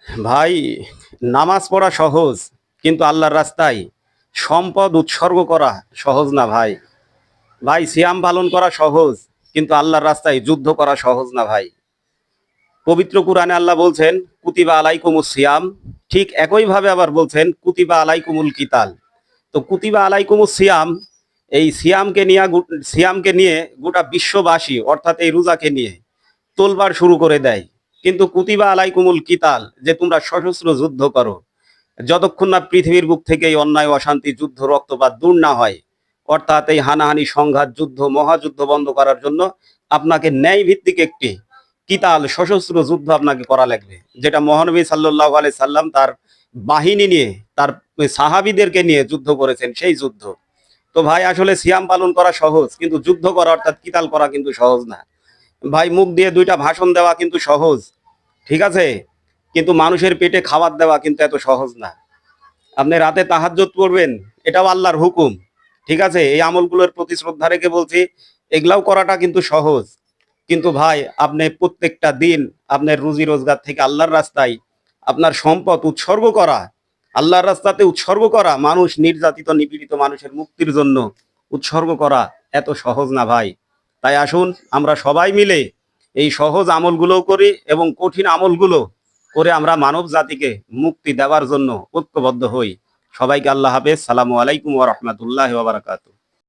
ভাই, নামাজ পড়া সহজ, কিন্তু আল্লাহর রাস্তায় সম্পদ উৎসর্গ করা সহজ না ভাই। ভাই, সিয়াম পালন করা সহজ, কিন্তু আল্লাহর রাস্তায় যুদ্ধ করা সহজ না ভাই। পবিত্র কুরআনে আল্লাহ বলছেন কুতিবা আলাইকুমুস সিয়াম, ঠিক একইভাবে আবার বলছেন কুতিবা আলাইকুমুল কিতাল। তো কুতিবা আলাইকুমুস সিয়াম, এই সিয়ামকে নিয়ে গোটা বিশ্ববাসী অর্থাৎ এই রোজাকে নিয়ে তোলবার শুরু করে দেয়। কিন্তু কুতিবা আলাইকুমুল কিতাল, যে তোমরা সশস্ত্র যুদ্ধ করো, যতক্ষণ না পৃথিবীর বুক থেকে এই অন্যায় অশান্তি যুদ্ধ রক্তপাত দূর না হয়, অর্থাৎ এই হানাহানি সংঘাত যুদ্ধ মহাযুদ্ধ বন্ধ করার জন্য আপনাকে ন্যায় ভিত্তিক একটি কিতাল সশস্ত্র যুদ্ধ আপনাকে করা লাগবে, যেটা মহানবী সাল্লাল্লাহু আলাইহি সাল্লাম তার বাহিনী নিয়ে, তার সাহাবীদেরকে নিয়ে যুদ্ধ করেছেন, সেই যুদ্ধ। তো ভাই, আসলে সিয়াম পালন করা সহজ, কিন্তু যুদ্ধ করা অর্থাৎ কিতাল করা কিন্তু সহজ না ভাই। মুখ দিয়ে দুইটা ভাষণ দেওয়া কিন্তু সহজ, ঠিক আছে, কিন্তু মানুষের পেটে খাবার দেওয়া কিন্তু এত সহজ না। আপনি রাতে তাহাজ্জুদ করবেন, এটাও আল্লাহর হুকুম, ঠিক আছে। এই আমলগুলোর প্রতি শ্রদ্ধা রেখে বলছি, এগুলাও করাটা কিন্তু সহজ। কিন্তু ভাই, আপনি প্রত্যেকটা দিন আপনার রুজি রোজগার থেকে আল্লাহর রাস্তায় আপনার সম্পদ উৎসর্গ করা, আল্লাহর রাস্তাতে উৎসর্গ করা, মানুষ নির্যাতিত নিপীড়িত মানুষের মুক্তির জন্য উৎসর্গ করা এত সহজ না ভাই। তাই আসুন আমরা সবাই মিলে এই সহজ আমলগুলো করি এবং কঠিন আমলগুলো করে আমরা মানব জাতিকে মুক্তি দেওয়ার জন্য ঐক্যবদ্ধ হই। সবাইকে আল্লাহ হাফেজ। সালামু আলাইকুম ওয়া রাহমাতুল্লাহি ওয়া বারাকাতুহু।